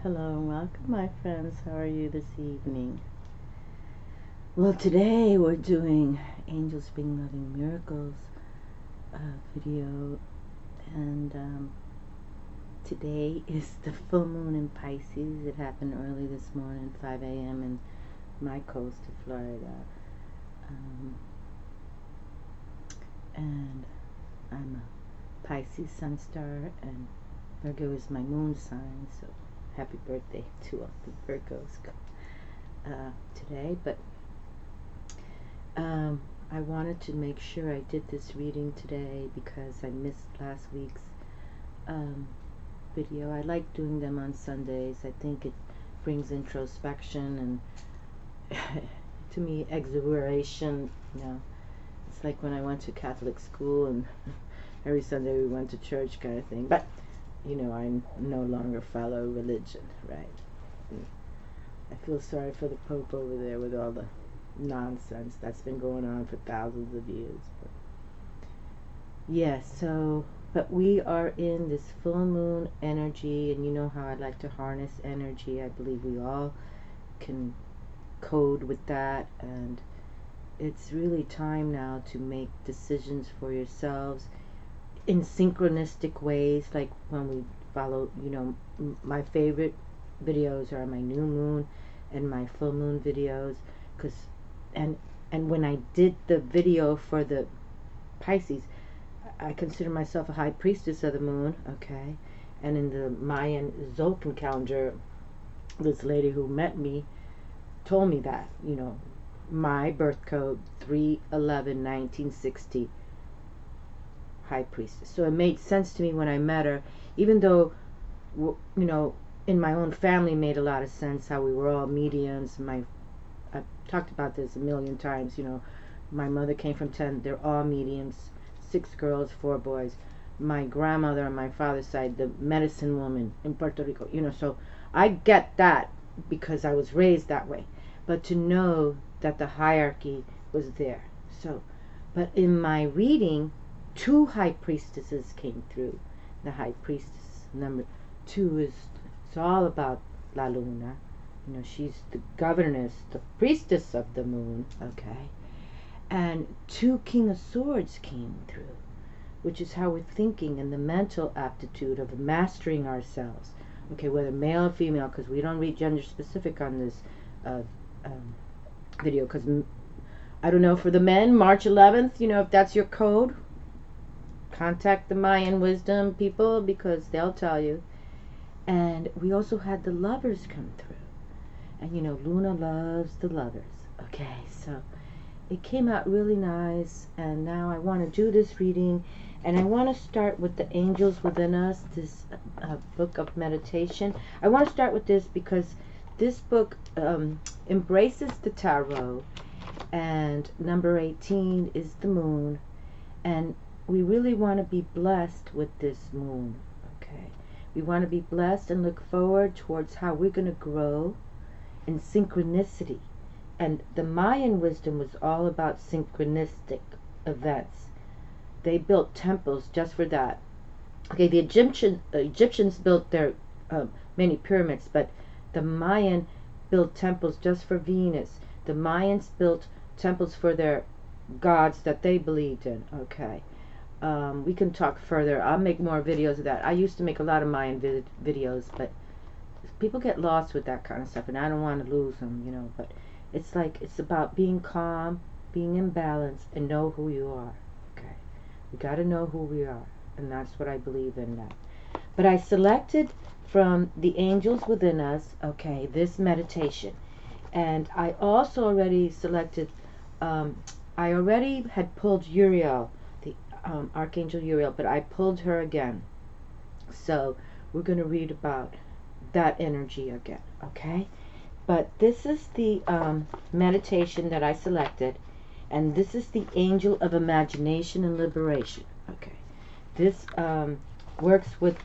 Hello and welcome, my friends. How are you this evening? Well, today we're doing Angels Bring Loving Miracles video, and today is the full moon in Pisces. It happened early this morning, 5 a.m. in my coast of Florida. And I'm a Pisces sun star, and Virgo is my moon sign, so happy birthday to all the Virgos today. But I wanted to make sure I did this reading today because I missed last week's video. I like doing them on Sundays. I think it brings introspection and to me exhilaration. It's like when I went to Catholic school and every Sunday we went to church kind of thing. But I no longer follow religion, right? And I feel sorry for the Pope over there with all the nonsense that's been going on for thousands of years. But yes, but we are in this full moon energy, and you know how I like to harness energy. I believe we all can code with that, and it's really time now to make decisions for yourselves in synchronistic ways, like when we follow, my favorite videos are my new moon and my full moon videos, and when I did the video for the Pisces, I consider myself a high priestess of the moon, okay? And in the Mayan Zolkin calendar, this lady who met me told me that, my birth code 3/11/1960, high priestess. So it made sense to me when I met her, even though in my own family made a lot of sense how we were all mediums. I've talked about this a million times. My mother came from 10, they're all mediums, 6 girls, 4 boys. My grandmother on my father's side, the medicine woman in Puerto Rico, so I get that because I was raised that way. But to know that the hierarchy was there. But in my reading, 2 high priestesses came through. The high priestess number 2 it's all about La Luna. She's the governess, the priestess of the moon, okay? And 2 King of Swords came through, which is how we're thinking and the mental aptitude of mastering ourselves. Okay, whether male or female, because we don't read gender specific on this video, because I don't know, for the men, March 11th, if that's your code, contact the Mayan wisdom people because they'll tell you. And we also had the lovers come through, and Luna loves the lovers. Okay, so it came out really nice, and now I want to do this reading, and I want to start with the Angels Within Us, this book of meditation. I want to start with this because this book embraces the tarot, and number 18 is the moon, and we really want to be blessed with this moon, okay? We want to be blessed and look forward towards how we're going to grow in synchronicity. And the Mayan wisdom was all about synchronistic events. They built temples just for that. Okay, the Egyptians built their many pyramids, but the Mayan built temples just for Venus. The Mayans built temples for their gods that they believed in, okay? We can talk further. I'll make more videos of that. I used to make a lot of Mayan videos, but people get lost with that kind of stuff, and I don't want to lose them, but it's about being calm, being in balance, and know who you are, okay? We got to know who we are, and that's what I believe in that. But I selected from the Angels Within Us, okay, this meditation. And I also already selected, I already had pulled Uriel, the Archangel Uriel, but I pulled her again. So we're going to read about that energy again, okay? But this is the meditation that I selected, and this is the Angel of Imagination and Liberation, okay? This works with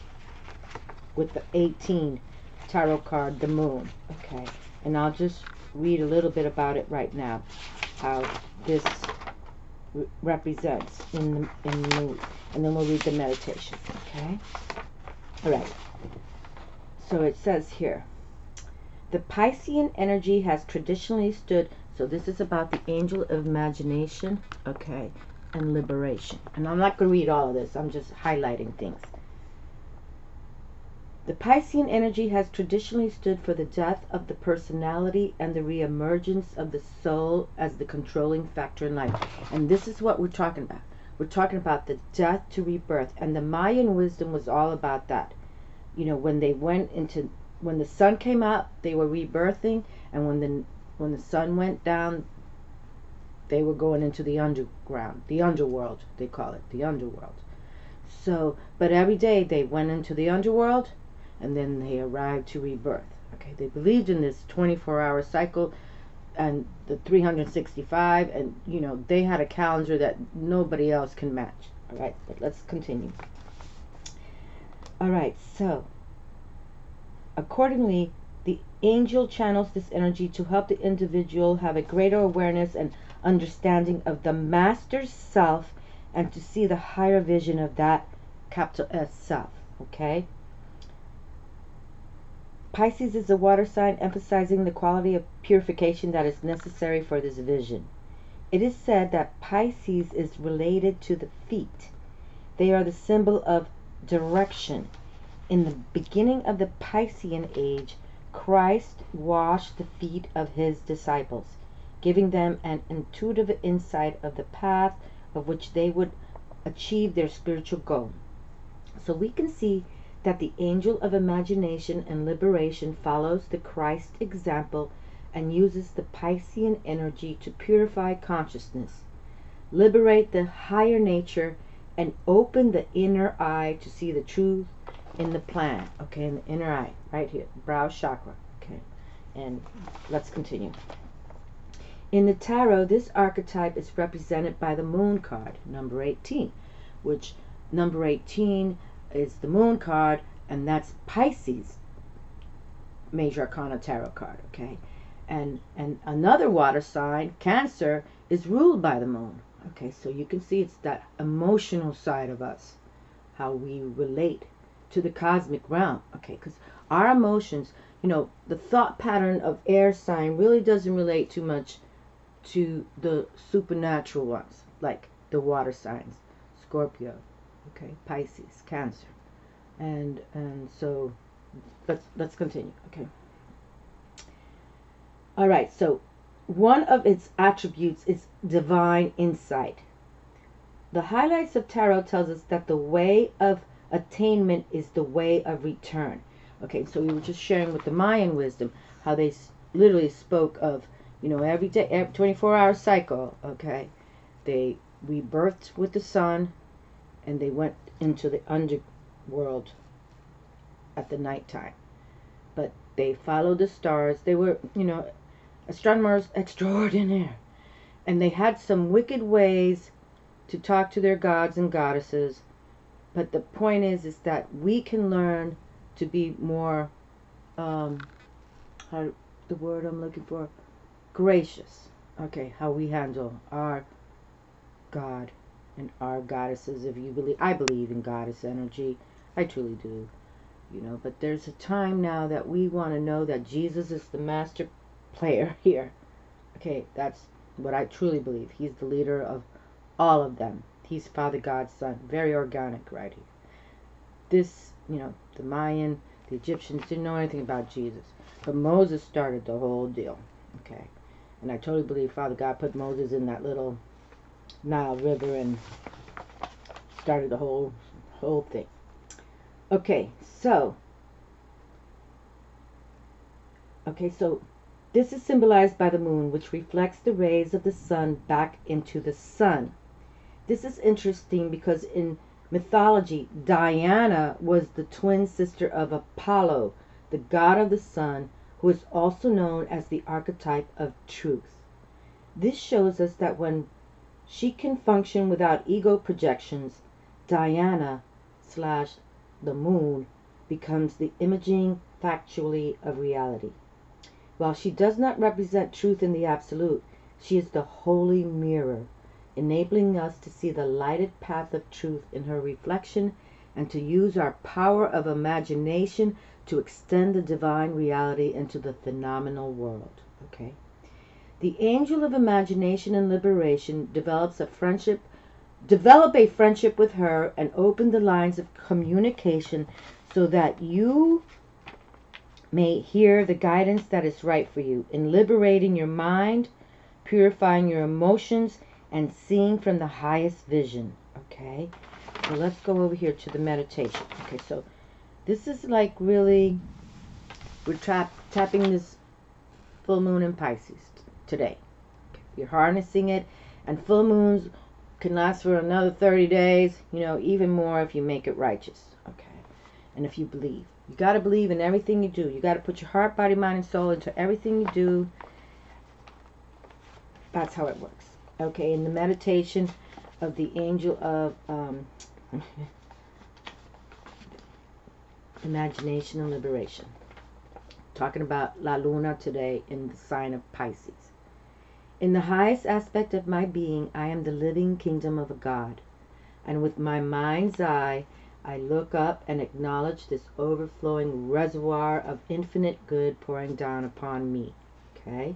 the 18 tarot card, the moon, okay? And I'll just read a little bit about it right now, how this represents in the moon, and then we'll read the meditation, okay? All right. So it says here, the Piscean energy has traditionally stood, so this is about the angel of imagination, okay, and liberation. And I'm not going to read all of this, I'm just highlighting things. The Piscean energy has traditionally stood for the death of the personality and the reemergence of the soul as the controlling factor in life. And this is what we're talking about. We're talking about the death to rebirth. And the Mayan wisdom was all about that. You know, when the sun came up, they were rebirthing, and when the sun went down, they were going into the underground, the underworld, they call it, the underworld. So, but every day they went into the underworld, and then they arrived to rebirth. Okay, they believed in this 24-hour cycle and the 365, and you know, they had a calendar that nobody else can match. All right, but let's continue. All right, so accordingly, the angel channels this energy to help the individual have a greater awareness and understanding of the master's self, and to see the higher vision of that capital S self. Okay, Pisces is a water sign, emphasizing the quality of purification that is necessary for this vision. It is said that Pisces is related to the feet. They are the symbol of direction. In the beginning of the Piscean age, Christ washed the feet of his disciples, giving them an intuitive insight of the path of which they would achieve their spiritual goal. So we can see that the angel of imagination and liberation follows the Christ example and uses the Piscean energy to purify consciousness, liberate the higher nature, and open the inner eye to see the truth in the plan. Okay, in the inner eye, right here, brow chakra. Okay, and let's continue. In the tarot, this archetype is represented by the moon card, number 18, which number 18 is the moon card, and that's Pisces major arcana tarot card. Okay, and another water sign, Cancer, is ruled by the moon. Okay, so you can see it's that emotional side of us, how we relate to the cosmic realm. Okay, because our emotions, you know, the thought pattern of air sign really doesn't relate too much to the supernatural ones, like the water signs, Scorpio, okay, Pisces, Cancer, and so let's continue. Okay, all right, so one of its attributes is divine insight. The highlights of tarot tells us that the way of attainment is the way of return. Okay, so we were just sharing with the Mayan wisdom how they literally spoke of, you know, every day, every 24-hour cycle. Okay, they rebirthed with the sun, and they went into the underworld at the nighttime. But they followed the stars. They were, you know, astronomers extraordinaire, and they had some wicked ways to talk to their gods and goddesses. But the point is that we can learn to be more, the word I'm looking for, gracious. Okay, how we handle our God and our goddesses. If you believe, I believe in goddess energy. I truly do. You know, but there's a time now that we want to know that Jesus is the master player here. Okay, that's what I truly believe. He's the leader of all of them. He's Father God's son. Very organic right here. This, you know, the Mayan, the Egyptians didn't know anything about Jesus. But Moses started the whole deal. Okay. And I totally believe Father God put Moses in that little Nile River and started the whole thing. Okay, so this is symbolized by the moon, which reflects the rays of the sun back into the sun. This is interesting because in mythology, Diana was the twin sister of Apollo, the god of the sun, who is also known as the archetype of truth. This shows us that when she can function without ego projections, Diana / the moon becomes the imaging factually of reality. While she does not represent truth in the absolute, she is the holy mirror, enabling us to see the lighted path of truth in her reflection and to use our power of imagination to extend the divine reality into the phenomenal world. Okay? The angel of imagination and liberation develop a friendship with her and open the lines of communication so that you may hear the guidance that is right for you in liberating your mind, purifying your emotions, and seeing from the highest vision. Okay, so let's go over here to the meditation. Okay, so this is like really, we're tapping this full moon in Pisces today. Okay, you're harnessing it, and full moons can last for another 30 days, you know, even more if you make it righteous. Okay, and if you believe. You got to believe in everything you do. You got to put your heart, body, mind, and soul into everything you do. That's how it works. Okay, in the meditation of the angel of imagination and liberation. Talking about La Luna today in the sign of Pisces. In the highest aspect of my being, I am the living kingdom of a God. And with my mind's eye, I look up and acknowledge this overflowing reservoir of infinite good pouring down upon me. Okay?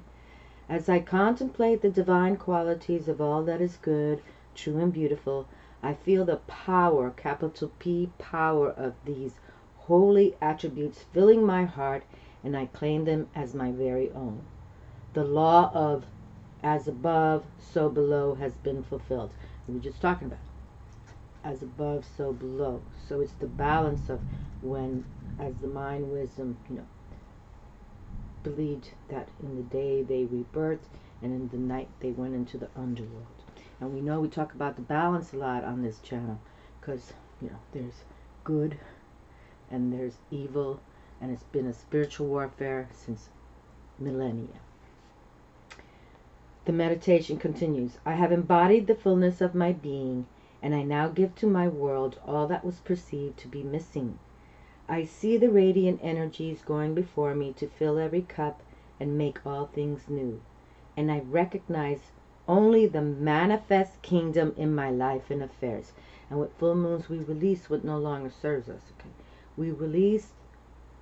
As I contemplate the divine qualities of all that is good, true, and beautiful, I feel the power, capital P, power of these holy attributes filling my heart, and I claim them as my very own. The law of as above, so below has been fulfilled. We were just talking about as above, so below. So it's the balance of when, as the mind wisdom, you know, believed that in the day they rebirthed and in the night they went into the underworld. And we know we talk about the balance a lot on this channel because, you know, there's good and there's evil, and it's been a spiritual warfare since millennia. The meditation continues. I have embodied the fullness of my being, and I now give to my world all that was perceived to be missing. I see the radiant energies going before me to fill every cup and make all things new. And I recognize only the manifest kingdom in my life and affairs. And with full moons, we release what no longer serves us. Okay, we release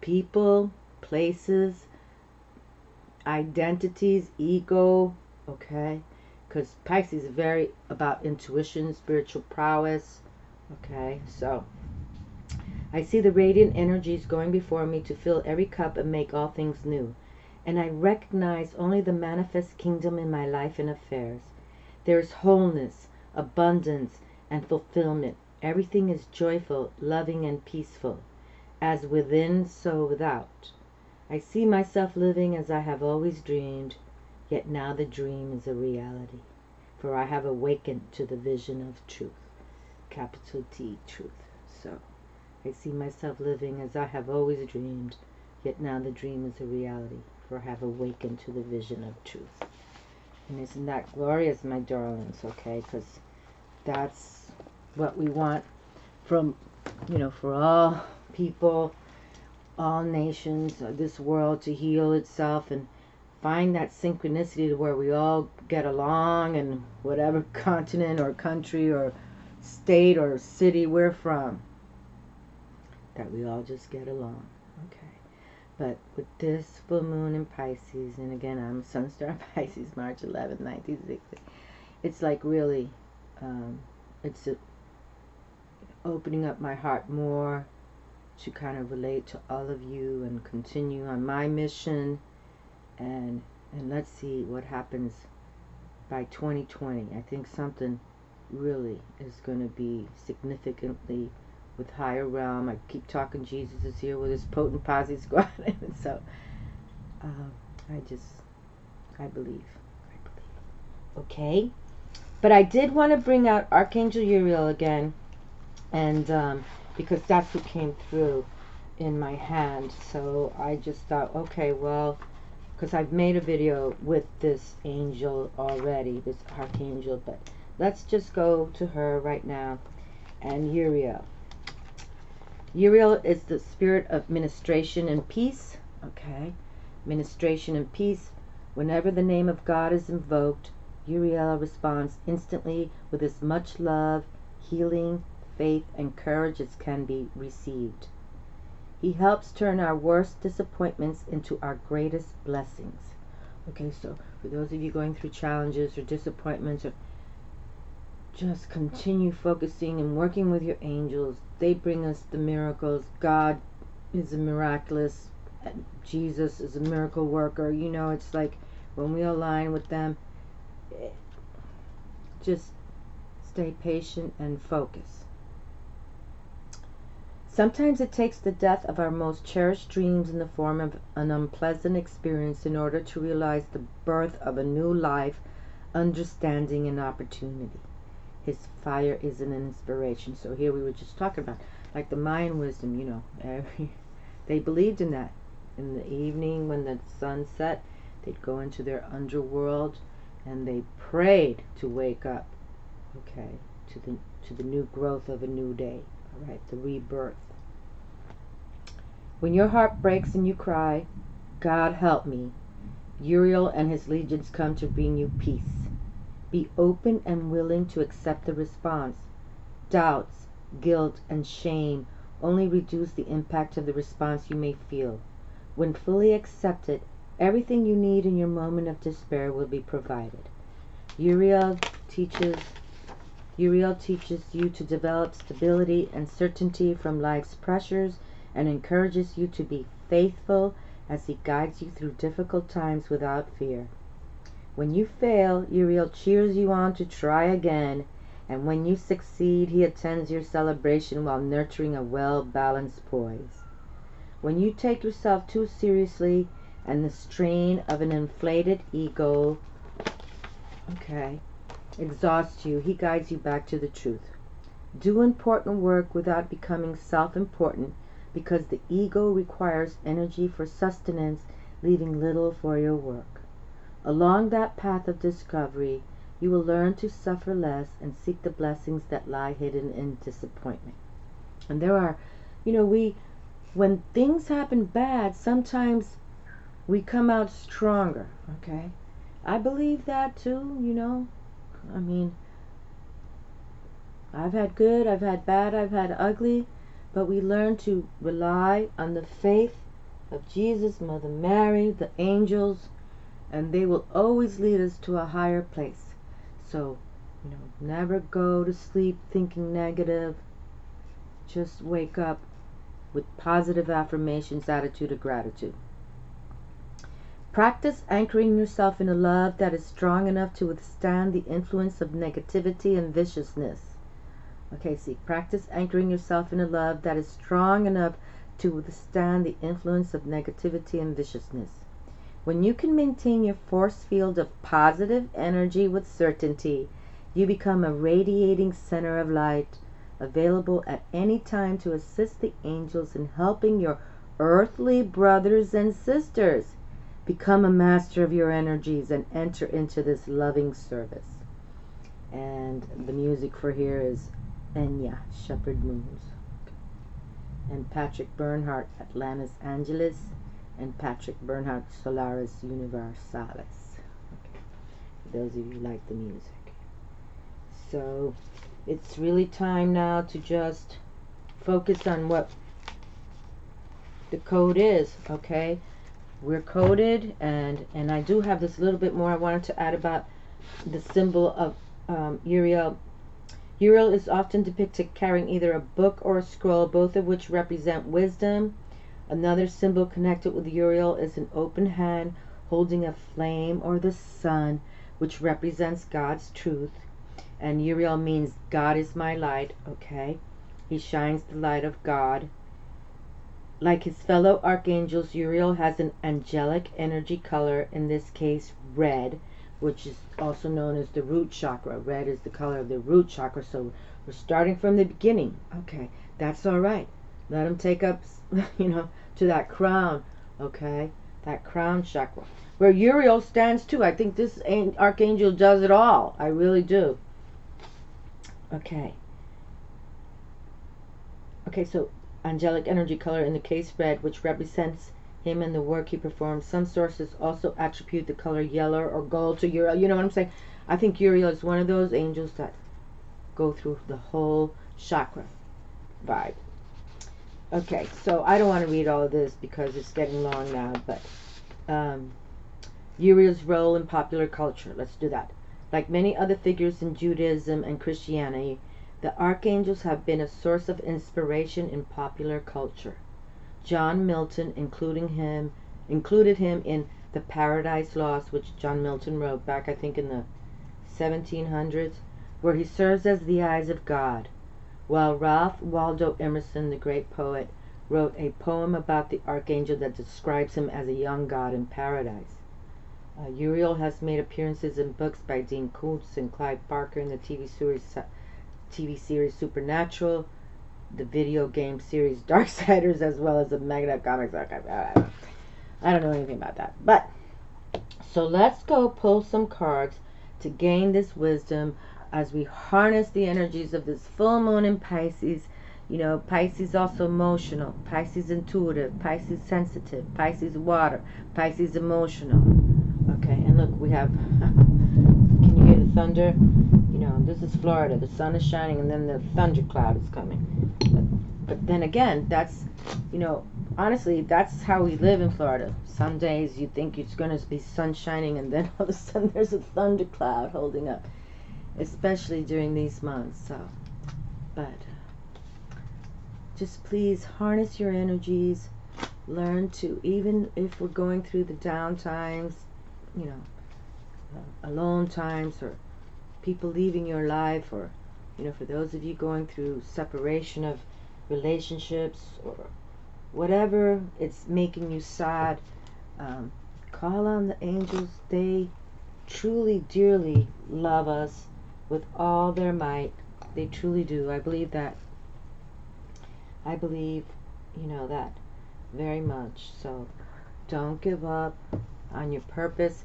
people, places, identities, ego. Okay, because Pisces is very about intuition, spiritual prowess. Okay, so I see the radiant energies going before me to fill every cup and make all things new. And I recognize only the manifest kingdom in my life and affairs. There is wholeness, abundance, and fulfillment. Everything is joyful, loving, and peaceful. As within, so without. I see myself living as I have always dreamed, yet now the dream is a reality. For I have awakened to the vision of truth. Capital T, truth. So, I see myself living as I have always dreamed, yet now the dream is a reality. For I have awakened to the vision of truth. And isn't that glorious, my darlings? Okay, because that's what we want from, you know, for all people, all nations, this world to heal itself and find that synchronicity to where we all get along in whatever continent or country or state or city we're from. That we all just get along. Okay. But with this full moon in Pisces, and again, I'm Sun Star Pisces, March 11th, 1960. It's like really, it's opening up my heart more to kind of relate to all of you and continue on my mission. And let's see what happens by 2020. I think something really is going to be significantly with higher realm. I keep talking Jesus is here with his potent posse squad. And so I believe. Okay, but I did want to bring out Archangel Uriel again, and because that's who came through in my hand. So I just thought, okay, well, because I've made a video with this angel already, this archangel, but let's just go to her right now. And Uriel. Uriel is the spirit of ministration and peace. Okay, ministration and peace. Whenever the name of God is invoked, Uriel responds instantly with as much love, healing, faith and courage as can be received. He helps turn our worst disappointments into our greatest blessings. Okay, so for those of you going through challenges or disappointments, or just continue focusing and working with your angels. They bring us the miracles. God is a miraculous. Jesus is a miracle worker. You know, it's like when we align with them, just stay patient and focus. Sometimes it takes the death of our most cherished dreams in the form of an unpleasant experience in order to realize the birth of a new life, understanding, and opportunity. His fire is an inspiration. So here we were just talking about, like the Mayan wisdom, you know, they believed in that. In the evening when the sun set, they'd go into their underworld and they prayed to wake up, okay, to the new growth of a new day, all right, the rebirth. When your heart breaks and you cry, God help me, Uriel and his legions come to bring you peace. Be open and willing to accept the response. Doubts, guilt, and shame only reduce the impact of the response you may feel. When fully accepted, everything you need in your moment of despair will be provided. Uriel teaches you to develop stability and certainty from life's pressures and encourages you to be faithful as he guides you through difficult times without fear. When you fail, Uriel cheers you on to try again, and when you succeed, he attends your celebration while nurturing a well-balanced poise. When you take yourself too seriously and the strain of an inflated ego, exhausts you, he guides you back to the truth. Do important work without becoming self-important, because the ego requires energy for sustenance, leaving little for your work. Along that path of discovery, you will learn to suffer less and seek the blessings that lie hidden in disappointment. And there are, you know, when things happen bad, sometimes we come out stronger, okay? I believe that too, you know. I mean, I've had good, I've had bad, I've had ugly, but we learn to rely on the faith of Jesus, Mother Mary, the angels, and they will always lead us to a higher place. So, you know, never go to sleep thinking negative. Just wake up with positive affirmations, attitude of gratitude. Practice anchoring yourself in a love that is strong enough to withstand the influence of negativity and viciousness. Okay, see, practice anchoring yourself in a love that is strong enough to withstand the influence of negativity and viciousness. When you can maintain your force field of positive energy with certainty, you become a radiating center of light, available at any time to assist the angels in helping your earthly brothers and sisters. Become a master of your energies and enter into this loving service. And the music for here is Enya, Shepherd Moons. And Patrick Bernhardt, Atlantis Angelis, and Patrick Bernhardt, Solaris Universalis. Okay. For those of you who like the music. So it's really time now to just focus on what the code is, okay? We're coded, and I do have this little bit more I wanted to add about the symbol of Uriel. Uriel is often depicted carrying either a book or a scroll, both of which represent wisdom. Another symbol connected with Uriel is an open hand holding a flame or the sun, which represents God's truth. And Uriel means God is my light, okay? He shines the light of God. Like his fellow archangels, Uriel has an angelic energy color, in this case red, which is also known as the root chakra. Red is the color of the root chakra, so we're starting from the beginning. Okay, that's all right. Let him take up, you know, to that crown, okay? That crown chakra. Where Uriel stands too. I think this archangel does it all. I really do. Okay. Okay, so angelic energy color, in the case red, which represents him and the work he performs. Some sources also attribute the color yellow or gold to Uriel. You know what I'm saying? I think Uriel is one of those angels that go through the whole chakra vibe. Okay, so I don't want to read all of this because it's getting long now, but Uriel's role in popular culture. Let's do that. Like many other figures in Judaism and Christianity, the archangels have been a source of inspiration in popular culture. John Milton included him in the Paradise Lost, which John Milton wrote back, I think, in the 1700s, where he serves as the eyes of God, while Ralph Waldo Emerson, the great poet, wrote a poem about the archangel that describes him as a young god in paradise. Uriel has made appearances in books by Dean Koontz and Clive Barker in the TV series Supernatural, the video game series Darksiders, as well as the Mega Comics archive. I don't know anything about that. But, so let's go pull some cards to gain this wisdom as we harness the energies of this full moon in Pisces. You know, Pisces also emotional, Pisces intuitive, Pisces sensitive, Pisces water, Pisces emotional. Okay, and look, we have, can you hear the thunder? You know, this is Florida. The sun is shining and then the thunder cloud is coming. But then again, that's, you know, honestly, that's how we live in Florida. Some days you think it's going to be sun shining and then all of a sudden there's a thunder cloud holding up. Especially during these months. So, but just please harness your energies. Learn to, even if we're going through the down times, you know, alone times, or people leaving your life, or, you know, for those of you going through separation of relationships, or whatever it's making you sad, call on the angels. They truly, dearly love us with all their might. They truly do. I believe that. I believe, you know, that very much. So don't give up on your purpose.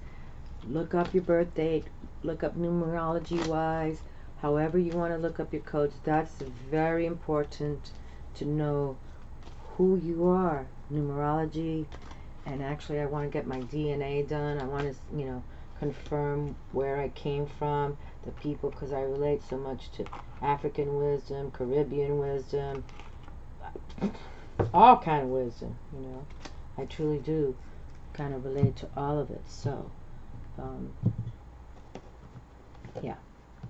Look up your birth date. Look up numerology wise. However you want to look up your codes. That's very important to know who you are. Numerology. And actually I want to get my DNA done. I want to, you know, confirm where I came from, the people, because I relate so much to African wisdom, Caribbean wisdom, all kind of wisdom, you know. I truly do kind of relate to all of it. So yeah,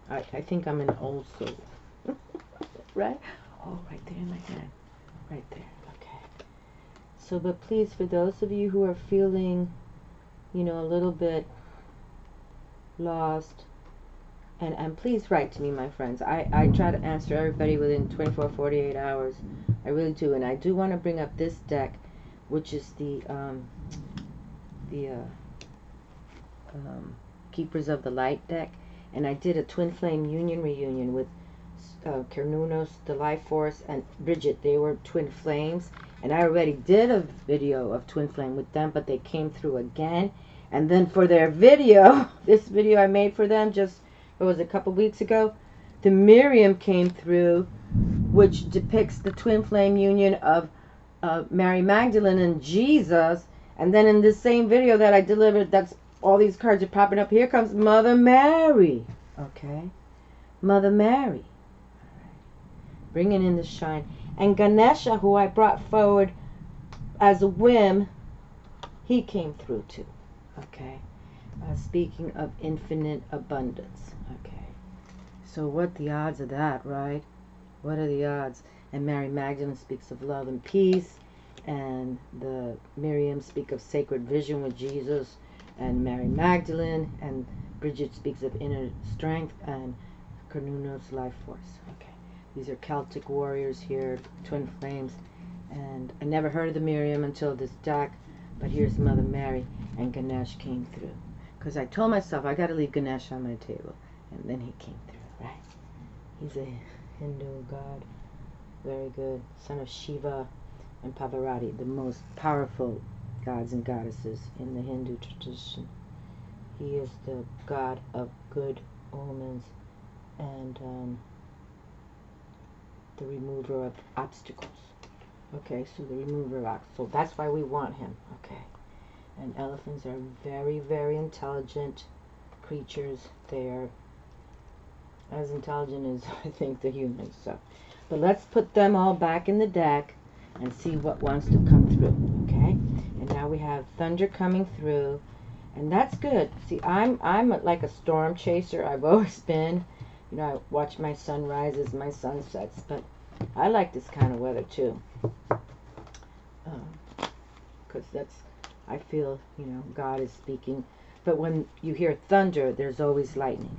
I think I'm an old soul. Right? Oh, right there in my hand. Right there. Okay. So, but please, for those of you who are feeling, you know, a little bit lost, and please write to me, my friends. I try to answer everybody within 24-48 hours. I really do. And I do want to bring up this deck, which is the Keepers of the Light deck. And I did a Twin Flame Union reunion with Kernunos, the Life Force, and Bridget. They were twin flames. And I already did a video of Twin Flame with them, but they came through again. And then for their video, this video I made for them just, what was it, a couple weeks ago, the Miriam came through, which depicts the twin flame union of Mary Magdalene and Jesus. And then in this same video that I delivered, that's all these cards are popping up. Here comes Mother Mary. Okay, Mother Mary. All right. Bringing in the shine. And Ganesha, who I brought forward as a whim, he came through too. Okay, speaking of infinite abundance. Okay, so what the odds of that, right? What are the odds? And Mary Magdalene speaks of love and peace, and the Miriam speak of sacred vision with Jesus and Mary Magdalene, and Bridget speaks of inner strength, and Kernunos life force. Okay, these are Celtic warriors here, twin flames, and I never heard of the Miriam until this deck, but here's Mother Mary. And Ganesh came through. Because I told myself I got to leave Ganesh on my table. And then he came through, right? He's a Hindu god. Very good. Son of Shiva and Parvati, the most powerful gods and goddesses in the Hindu tradition. He is the god of good omens and the remover of obstacles. Okay, so the remover of obstacles. So that's why we want him. Okay. And elephants are very, very intelligent creatures. They are as intelligent as I think the humans. So, But let's put them all back in the deck and see what wants to come through, okay? And now we have thunder coming through, and that's good. See, I'm like a storm chaser. I've always been. You know, I watch my sunrises, my sunsets, but I like this kind of weather too. Because I feel, you know, God is speaking. But when you hear thunder, there's always lightning.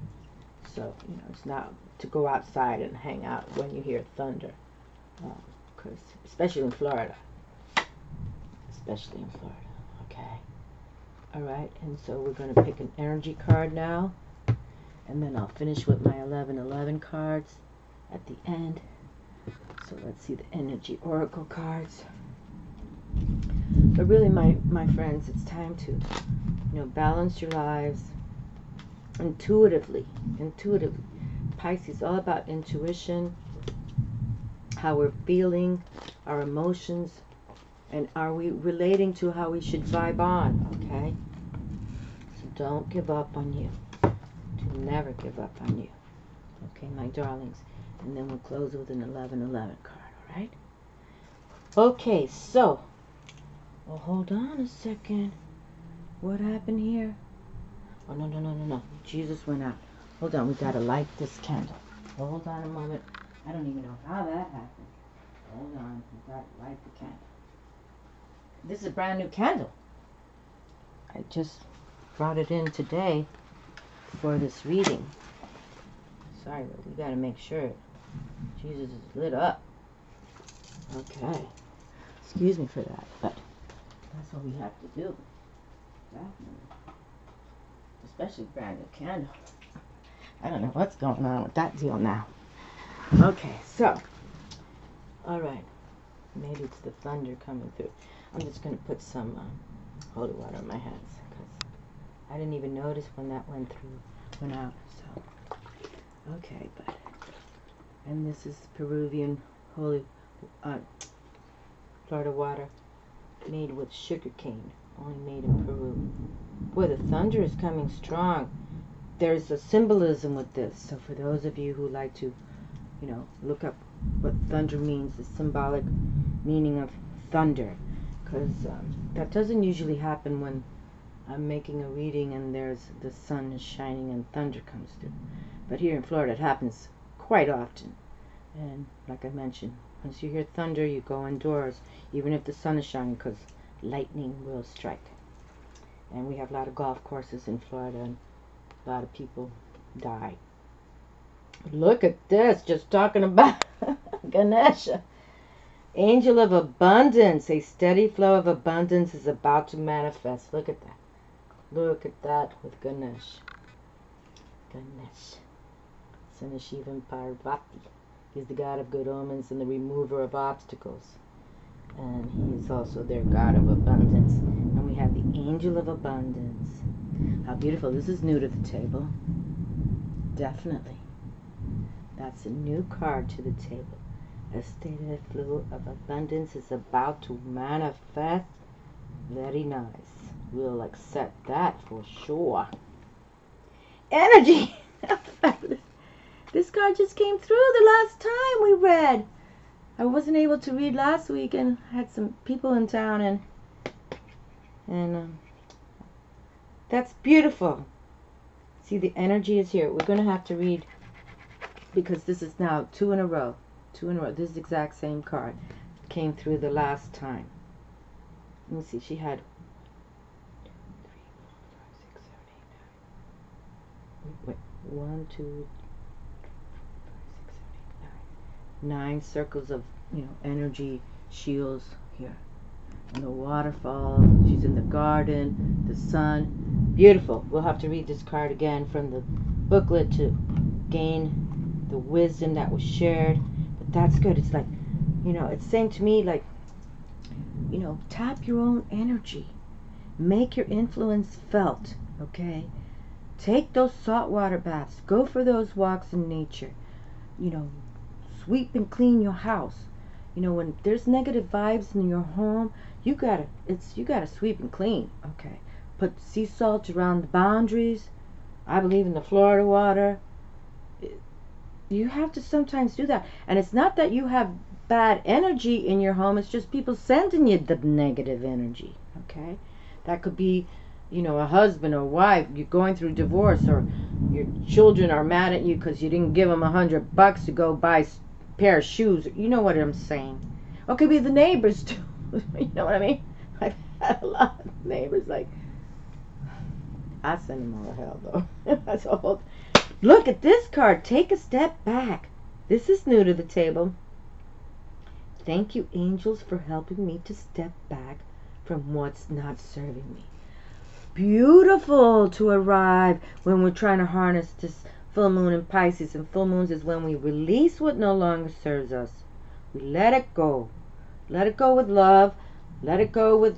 So, you know, it's not to go outside and hang out when you hear thunder. Because, especially in Florida. Especially in Florida, okay? Alright, and so we're going to pick an energy card now. And then I'll finish with my 1111 cards at the end. So let's see the energy oracle cards. But really, my friends, it's time to, you know, balance your lives intuitively. Intuitively. Pisces, all about intuition, how we're feeling, our emotions, and are we relating to how we should vibe on, okay? So don't give up on you. Do never give up on you. Okay, my darlings. And then we'll close with an 1111 card, alright? Okay, so, well, hold on a second. What happened here? Oh, no. Jesus went out. Hold on, we gotta light this candle. Hold on a moment. I don't even know how that happened. Hold on, we gotta light the candle. This is a brand new candle. I just brought it in today for this reading. Sorry, but we gotta make sure Jesus is lit up. Okay. Excuse me for that, but that's what we have to do. Definitely. Especially brand new candle. I don't know what's going on with that deal now. Okay, so. Alright. Maybe it's the thunder coming through. I'm just going to put some holy water on my hands. Because I didn't even notice when that went out. So. Okay, but. And this is Peruvian holy Florida water made with sugar cane. Only made in Peru. Boy, the thunder is coming strong. There's a symbolism with this. So for those of you who like to, you know, look up what thunder means, the symbolic meaning of thunder. Because that doesn't usually happen when I'm making a reading and the sun is shining and thunder comes through. But here in Florida it happens quite often. And like I mentioned, once you hear thunder, you go indoors, even if the sun is shining, because lightning will strike. And we have a lot of golf courses in Florida, and a lot of people die. Look at this, just talking about Ganesh. Angel of abundance. A steady flow of abundance is about to manifest. Look at that. Look at that with Ganesh. Ganesh. Son of Shiva and Parvati. He's the god of good omens and the remover of obstacles. And he is also their god of abundance. And we have the angel of abundance. How beautiful. This is new to the table. Definitely. That's a new card to the table. A steady flow of abundance is about to manifest. Very nice. We'll accept that for sure. Energy! This card just came through the last time we read. I wasn't able to read last week and had some people in town, and that's beautiful. See, the energy is here. We're going to have to read, because this is now two in a row. This is the exact same card. Came through the last time. Let me see. She had 1, 2, 9 circles of, you know, energy shields here. And the waterfall. She's in the garden. The sun. Beautiful. We'll have to read this card again from the booklet to gain the wisdom that was shared. But that's good. It's like, you know, it's saying to me, like, you know, tap your own energy. Make your influence felt. Okay? Take those saltwater baths. Go for those walks in nature. You know, sweep and clean your house. You know, when there's negative vibes in your home, you gotta sweep and clean. Okay? Put sea salt around the boundaries. I believe in the Florida water. You have to sometimes do that. And it's not that you have bad energy in your home, it's just people sending you the negative energy. Okay? That could be, a husband or wife, you're going through divorce, or your children are mad at you because you didn't give them $100 to go buy a pair of shoes. You know what I'm saying. Or it could be the neighbors too. You know what I mean? I've had a lot of neighbors like, I send them all to hell though. That's a whole. Look at this card. Take a step back. This is new to the table. Thank you, angels, for helping me to step back from what's not serving me. Beautiful to arrive when we're trying to harness this full moon in Pisces. And full moons is when we release what no longer serves us. We let it go. Let it go with love. Let it go with,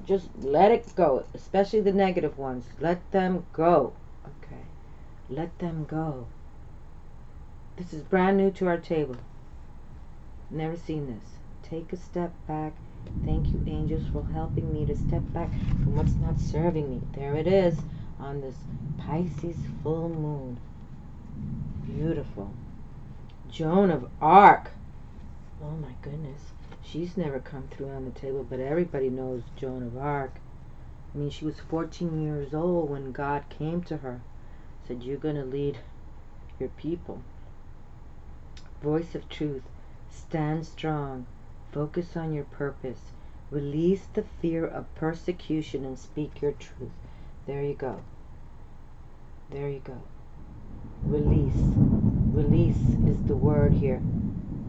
just let it go. Especially the negative ones. Let them go. Okay. Let them go. This is brand new to our table. Never seen this. Take a step back. Thank you, angels, for helping me to step back from what's not serving me. There it is on this Pisces full moon. Beautiful. Joan of Arc. Oh my goodness. She's never come through on the table, but everybody knows Joan of Arc. I mean, she was 14 years old when God came to her. Said, you're going to lead your people. Voice of truth. Stand strong. Focus on your purpose. Release the fear of persecution and speak your truth. There you go. There you go. Release. Release is the word here.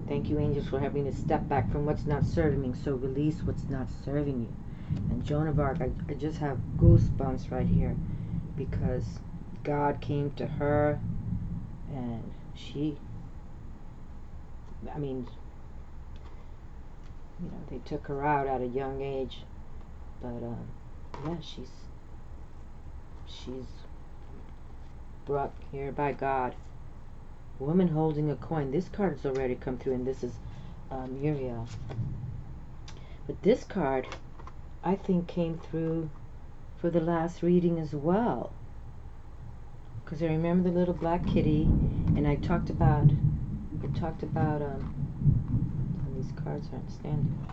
Thank you, angels, for having to step back from what's not serving me. So release what's not serving you. And Joan of Arc, I just have goosebumps right here because God came to her and they took her out at a young age, but yeah, she's brought here by God. Woman holding a coin. This card has already come through, and this is Uriel. But this card, I think, came through for the last reading as well, because I remember the little black kitty, and I talked about these cards aren't standing.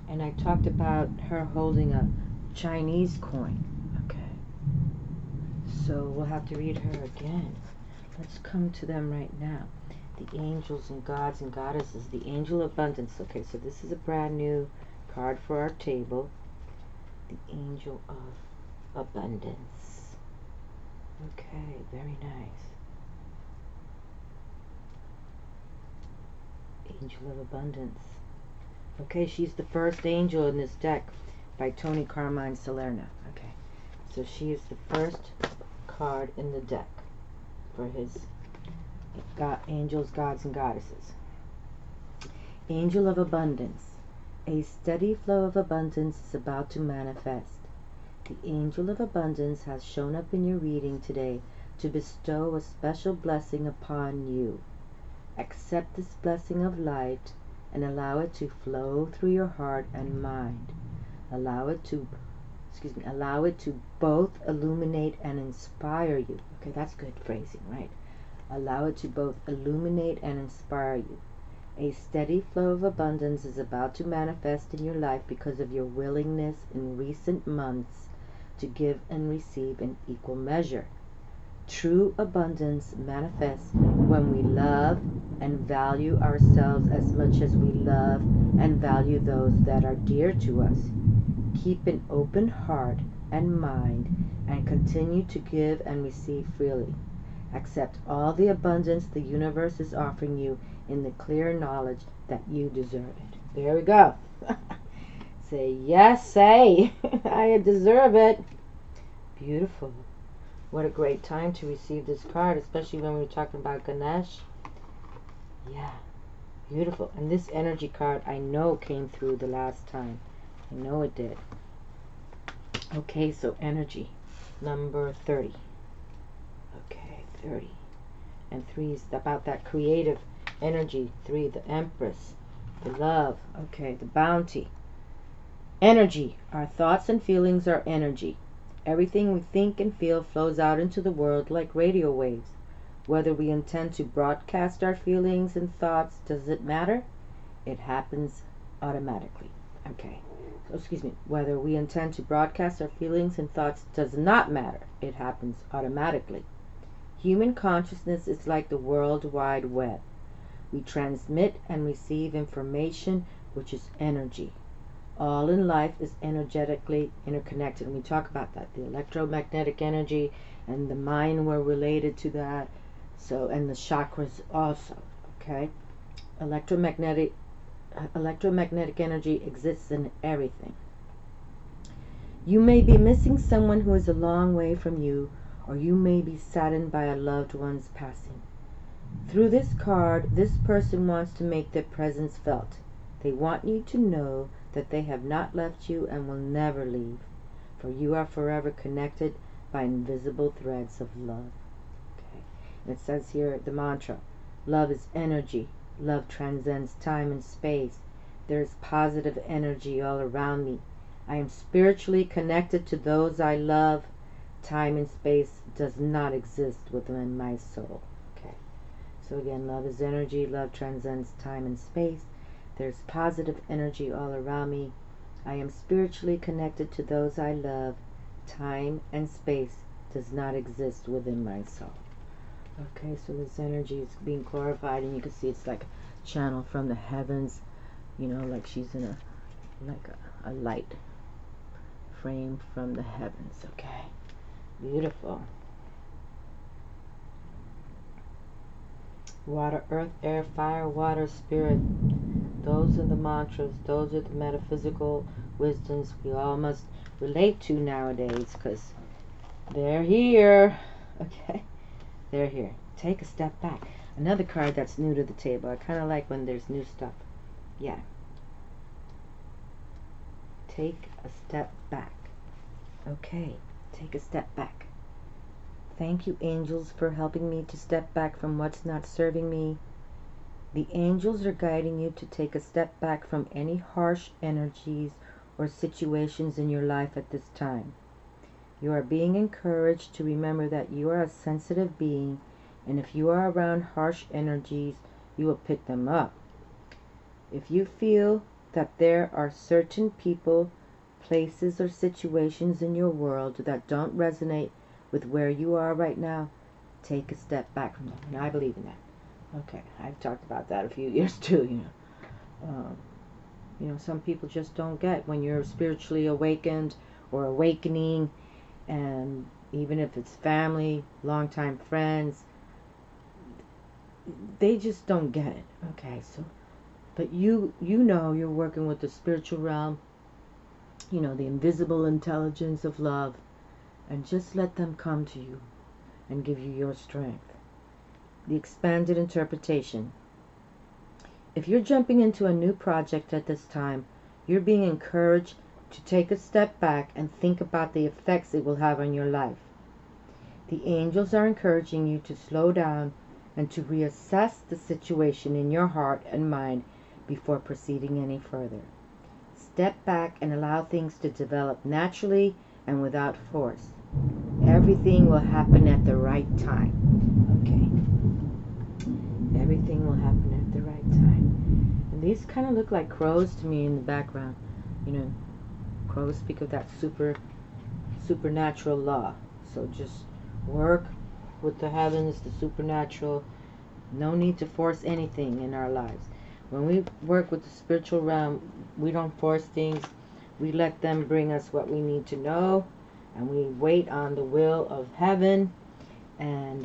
And I talked about her holding a Chinese coin. Okay. So we'll have to read her again. Let's come to them right now. The angels and gods and goddesses. The angel abundance. Okay, so this is a brand new card for our table. The angel of abundance. Okay, very nice. Angel of abundance. Okay, she's the first angel in this deck by Tony Carmine Salerno. Okay, so she is the first card in the deck for his angels, gods, and goddesses. Angel of abundance. A steady flow of abundance is about to manifest. The angel of abundance has shown up in your reading today to bestow a special blessing upon you. Accept this blessing of light and allow it to flow through your heart and mind. Allow it to both illuminate and inspire you. Okay, that's good phrasing, right? Allow it to both illuminate and inspire you. A steady flow of abundance is about to manifest in your life because of your willingness in recent months to give and receive in equal measure. True abundance manifests when we love and value ourselves as much as we love and value those that are dear to us. Keep an open heart and mind and continue to give and receive freely. Accept all the abundance the universe is offering you in the clear knowledge that you deserve it. There we go. Say, yes, say, I deserve it. Beautiful. What a great time to receive this card, especially when we were talking about Ganesh. Yeah, beautiful. And this energy card I know came through the last time. I know it did. Okay, so energy, number 30. Okay, 30. And 3 is about that creative energy. 3, the Empress, the love. Okay, the bounty. Energy. Our thoughts and feelings are energy. Everything we think and feel flows out into the world like radio waves. Whether we intend to broadcast our feelings and thoughts, does it matter? It happens automatically. Okay. So, excuse me. Whether we intend to broadcast our feelings and thoughts does not matter. It happens automatically. Human consciousness is like the World Wide Web. We transmit and receive information, which is energy. All in life is energetically interconnected, and we talk about that. The electromagnetic energy and the mind were related to that. So, and the chakras also. Okay, electromagnetic energy exists in everything. You may be missing someone who is a long way from you, or you may be saddened by a loved one's passing. Through this card, this person wants to make their presence felt. They want you to know that they have not left you and will never leave, for you are forever connected by invisible threads of love. Okay. And it says here the mantra, love is energy. Love transcends time and space. There is positive energy all around me. I am spiritually connected to those I love. Time and space does not exist within my soul. Okay. So again, love is energy. Love transcends time and space. There's positive energy all around me. I am spiritually connected to those I love. Time and space does not exist within my soul. Okay, so this energy is being glorified, and you can see it's like a channel from the heavens, you know, like she's in a light frame from the heavens. Okay, beautiful. Water, earth, air, fire, water, spirit. Those are the mantras. Those are the metaphysical wisdoms we all must relate to nowadays, because they're here. Okay, they're here. Take a step back. Another card that's new to the table. I kind of like when there's new stuff. Yeah. Take a step back. Okay, take a step back. Thank you, angels, for helping me to step back from what's not serving me. The angels are guiding you to take a step back from any harsh energies or situations in your life at this time. You are being encouraged to remember that you are a sensitive being, and if you are around harsh energies, you will pick them up. If you feel that there are certain people, places, or situations in your world that don't resonate with where you are right now, take a step back from them. And I believe in that. Okay, I've talked about that a few years too, you know, some people just don't get when you're spiritually awakened or awakening, and even if it's family, longtime friends, they just don't get it. Okay, so, but you know you're working with the spiritual realm, you know, the invisible intelligence of love, and just let them come to you and give you your strength. The expanded interpretation. If you're jumping into a new project at this time, you're being encouraged to take a step back and think about the effects it will have on your life. The angels are encouraging you to slow down and to reassess the situation in your heart and mind before proceeding any further. Step back and allow things to develop naturally and without force. Everything will happen at the right time. Okay. Everything will happen at the right time. And these kind of look like crows to me in the background. You know, crows speak of that supernatural law. So just work with the heavens, the supernatural. No need to force anything in our lives. When we work with the spiritual realm, we don't force things. We let them bring us what we need to know, and we wait on the will of heaven, and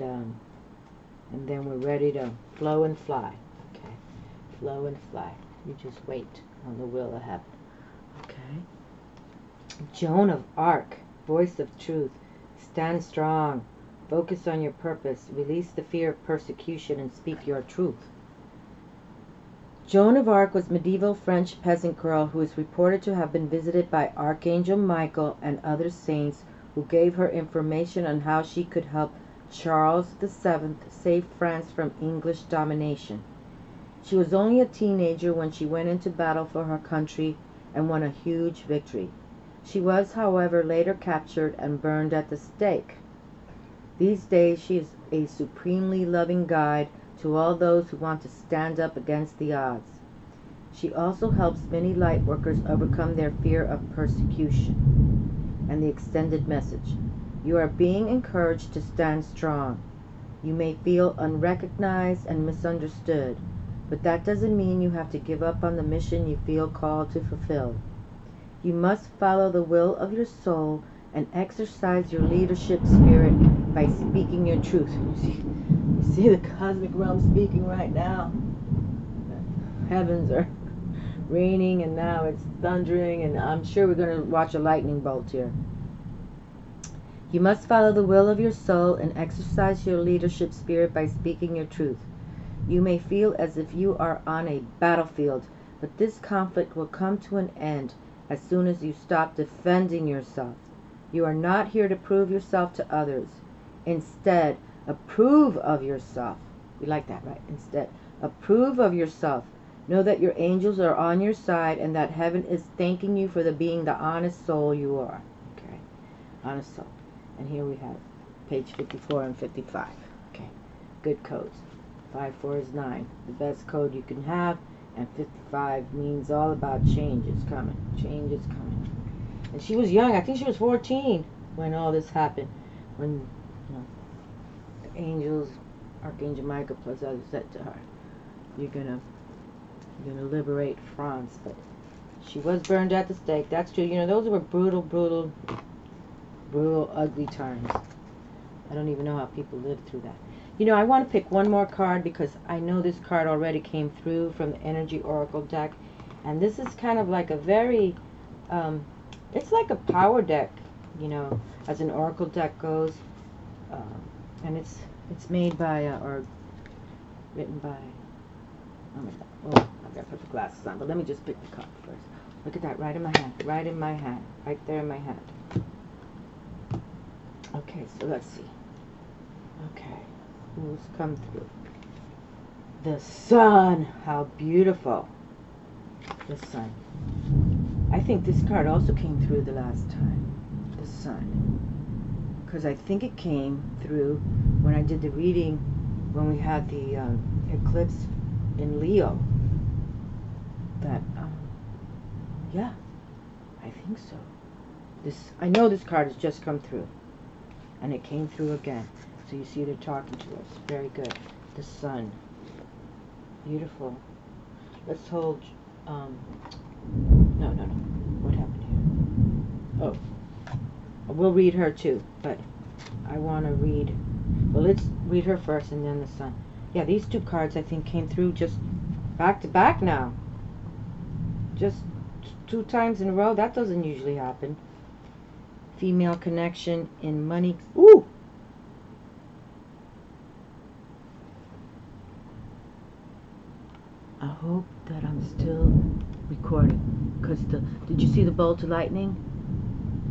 then we're ready to flow and fly. Okay, flow and fly. You just wait on the will of heaven. Okay. Joan of Arc, voice of truth. Stand strong. Focus on your purpose. Release the fear of persecution and speak your truth. Joan of Arc was a medieval French peasant girl who is reported to have been visited by Archangel Michael and other saints who gave her information on how she could help Charles VII save France from English domination. She was only a teenager when she went into battle for her country and won a huge victory. She was, however, later captured and burned at the stake. These days she is a supremely loving guide to all those who want to stand up against the odds. She also helps many light workers overcome their fear of persecution. And the extended message. You are being encouraged to stand strong. You may feel unrecognized and misunderstood, but that doesn't mean you have to give up on the mission you feel called to fulfill. You must follow the will of your soul and exercise your leadership spirit by speaking your truth. You see the cosmic realm speaking right now. The heavens are raining and now it's thundering, and I'm sure we're going to watch a lightning bolt here. You must follow the will of your soul and exercise your leadership spirit by speaking your truth. You may feel as if you are on a battlefield, but this conflict will come to an end as soon as you stop defending yourself. You are not here to prove yourself to others. Instead, approve of yourself. We like that, right? Instead, approve of yourself. Know that your angels are on your side and that heaven is thanking you for being the honest soul you are. Okay, honest soul. And here we have page 54 and 55. Okay, good codes. 54 is 9, the best code you can have, and 55 means all about change is coming. Change is coming. And she was young. I think she was 14 when all this happened. When the angels, Archangel Michael plus others said to her, "You're gonna liberate France." But she was burned at the stake. That's true. Those were brutal, ugly times. I don't even know how people lived through that. I want to pick one more card because I know this card already came through from the Energy Oracle deck. And this is kind of like a very, it's like a power deck, as an Oracle deck goes. And it's made by, or written by, oh my God, oh, I've got to put the glasses on, but let me just pick the card first. Look at that, right in my hand, right there in my hand. Okay, so let's see. Okay, who's come through? The sun. How beautiful. The sun. I think this card also came through the last time. The sun. Because I think it came through when I did the reading, when we had the eclipse in Leo. That, yeah, I think so. I know this card has just come through. And it came through again. So you see they're talking to us. Very good. The sun. Beautiful. Let's hold, no. What happened here? Oh. We'll read her too, but I want to read, well, let's read her first and then the sun. Yeah, these two cards I think came through just back to back now. Just 2 times in a row. That doesn't usually happen. Female connection in money. Ooh! I hope that I'm still recording. Because did you see the bolt of lightning?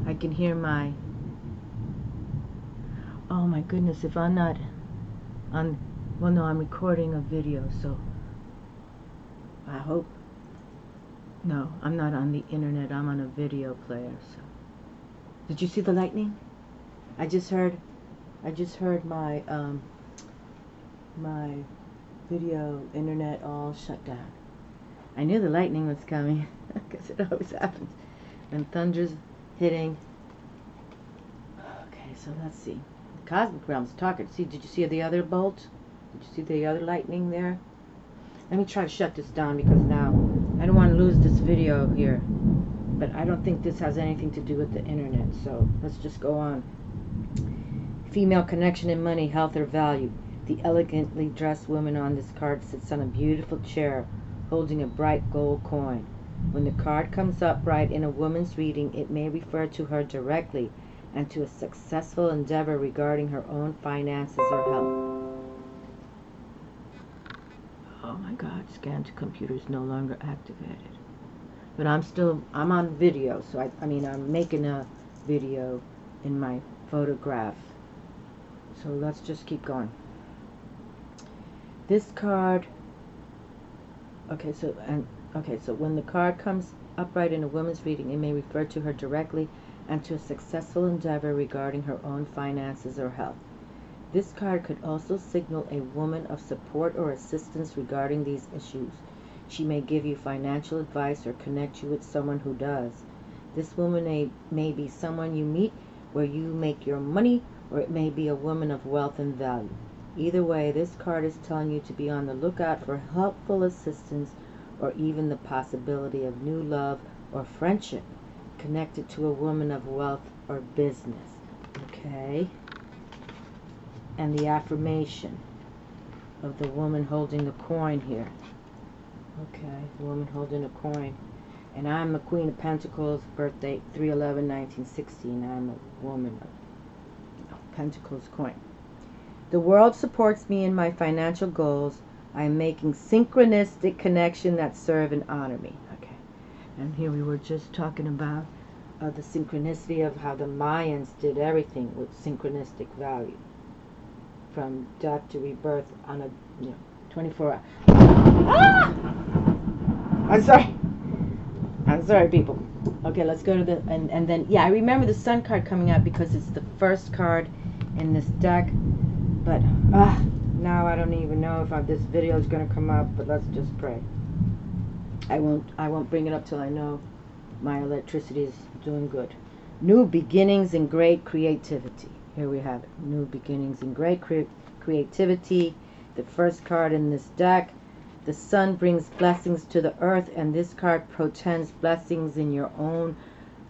I can hear my, oh my goodness, if I'm not on, well no, I'm recording a video, so I hope, no, I'm not on the internet, I'm on a video player, so. Did you see the lightning? I just heard my my video internet all shut down. I knew the lightning was coming because it always happens when thunder's hitting. Okay, so let's see. The cosmic realm's talking. See, did you see the other bolt? Did you see the other lightning there? Let me try to shut this down because now I don't want to lose this video here. But I don't think this has anything to do with the internet, so let's just go on. Female connection in money, health, or value. The elegantly dressed woman on this card sits on a beautiful chair, holding a bright gold coin. When the card comes up bright in a woman's reading, it may refer to her directly and to a successful endeavor regarding her own finances or health. Oh my God, scan to computer is no longer activated. But I'm on video, so I'm making a video in my photograph. So let's just keep going. This card, so when the card comes upright in a woman's reading, it may refer to her directly and to a successful endeavor regarding her own finances or health. This card could also signal a woman of support or assistance regarding these issues. She may give you financial advice or connect you with someone who does. This woman may be someone you meet where you make your money, or it may be a woman of wealth and value. Either way, this card is telling you to be on the lookout for helpful assistance or even the possibility of new love or friendship connected to a woman of wealth or business. Okay? And the affirmation of the woman holding the coin here. Okay, the woman holding a coin. And I'm the Queen of Pentacles, birthday 3/11/1960, and I'm a woman of Pentacles coin. The world supports me in my financial goals. I am making synchronistic connection that serve and honor me. Okay, and here we were just talking about the synchronicity of how the Mayans did everything with synchronistic value, from death to rebirth on a 24 hour. Ah! I'm sorry, people. Okay, let's go to the and then I remember the Sun card coming out because it's the first card in this deck. But now I don't even know if this video is going to come up. But let's just pray. I won't bring it up till I know my electricity is doing good. New beginnings and great creativity. Here we have it. New beginnings and great creativity. The first card in this deck. The sun brings blessings to the earth, and this card portends blessings in your own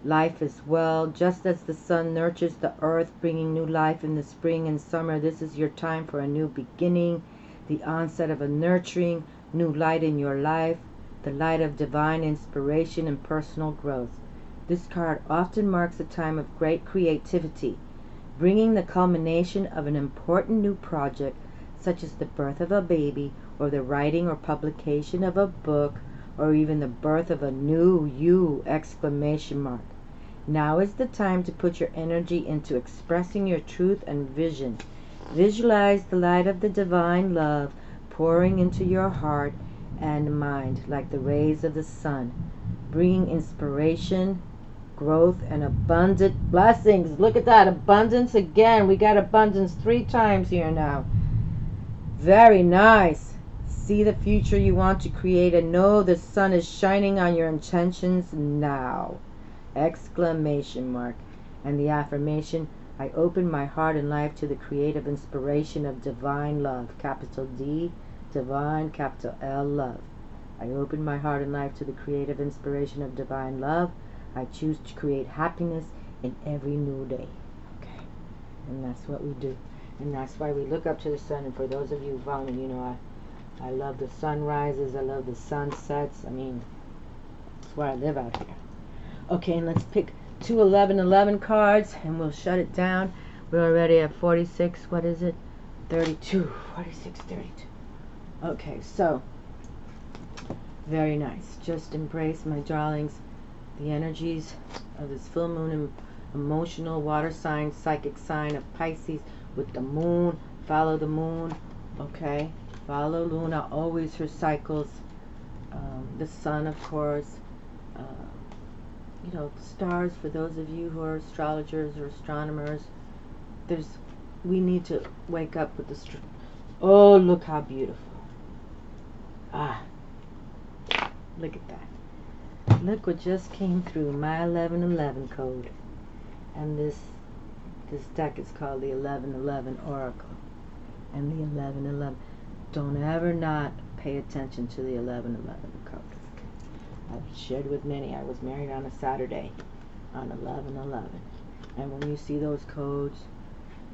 life as well. Just as the sun nurtures the earth, bringing new life in the spring and summer, this is your time for a new beginning, the onset of a nurturing new light in your life, the light of divine inspiration and personal growth. This card often marks a time of great creativity, bringing the culmination of an important new project, such as the birth of a baby, or the writing or publication of a book, or even the birth of a new you! Exclamation mark. Now is the time to put your energy into expressing your truth and vision. Visualize the light of the divine love pouring into your heart and mind like the rays of the sun, bringing inspiration, growth, and abundant blessings. Look at that, abundance again. We got abundance 3 times here now. Very nice. See the future you want to create and know the sun is shining on your intentions now! Exclamation mark. And the affirmation, I open my heart and life to the creative inspiration of divine love. Capital D, divine, capital L, love. I open my heart and life to the creative inspiration of divine love. I choose to create happiness in every new day. Okay, and that's what we do. And that's why we look up to the sun. And for those of you who follow me, I love the sunrises. I love the sunsets. I mean, that's where I live out here. Okay, and let's pick 2 11-11 cards, and we'll shut it down. We're already at 46. What is it? 32. 46, 32. Okay, so very nice. Just embrace, my darlings, the energies of this full moon and emotional water sign, psychic sign of Pisces with the moon. Follow the moon. Okay. Follow Luna, always her cycles. The sun, of course. Stars, for those of you who are astrologers or astronomers. We need to wake up with the oh, look how beautiful. Look at that. Look what just came through, my 1111 code. And this deck is called the 1111 Oracle. And the 1111. Don't ever not pay attention to the 1111 code. I've shared with many. I was married on a Saturday on 11/11. And when you see those codes,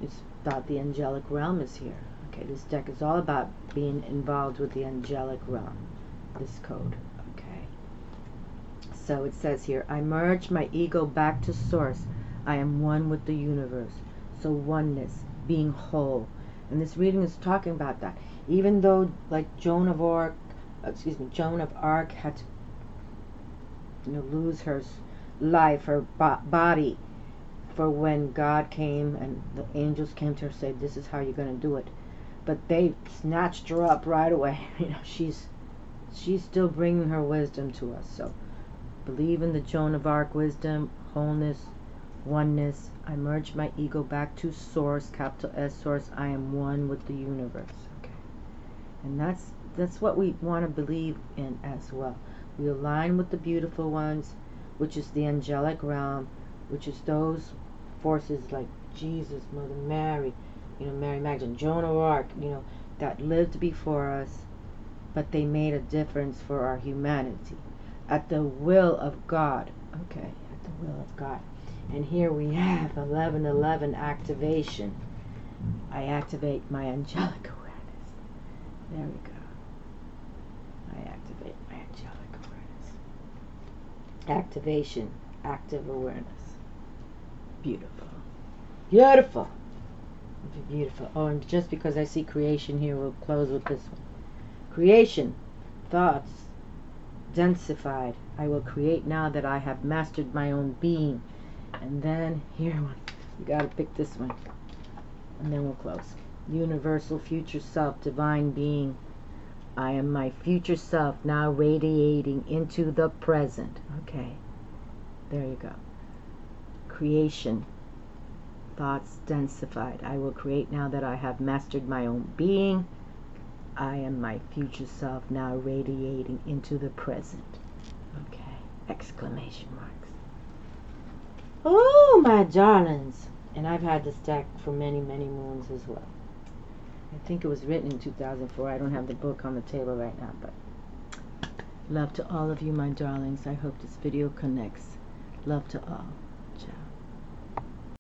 it's about the angelic realm is here. Okay, this deck is all about being involved with the angelic realm. This code. Okay. So it says here, I merge my ego back to source. I am one with the universe. So oneness, being whole. And this reading is talking about that. Even though, like Joan of Arc had to lose her life, her body, for when God came and the angels came to her and said, this is how you're going to do it. But they snatched her up right away. She's still bringing her wisdom to us. So believe in the Joan of Arc wisdom, wholeness, Oneness. I merge my ego back to source, capital S source. I am one with the universe. Okay. And that's what we want to believe in as well. We align with the beautiful ones, which is the angelic realm, which is those forces like Jesus, Mother Mary, Mary Magdalene, Joan of Arc, that lived before us, but they made a difference for our humanity at the will of God. Okay, at the will of God. And here we have 1111 activation. I activate my angelic awareness. There we go. I activate my angelic awareness. Activation, active awareness. Beautiful. Beautiful. Beautiful. Oh, and just because I see creation here, we'll close with this one. Creation, thoughts, densified. I will create now that I have mastered my own being. And then, here one. You gotta pick this one. And then we'll close. Universal future self, divine being. I am my future self now radiating into the present. Okay. There you go. Creation. Thoughts densified. I will create now that I have mastered my own being. I am my future self now radiating into the present. Okay. Exclamation marks. Oh, my darlings. And I've had this deck for many, many moons as well. I think it was written in 2004. I don't have the book on the table right now, but love to all of you, my darlings. I hope this video connects. Love to all.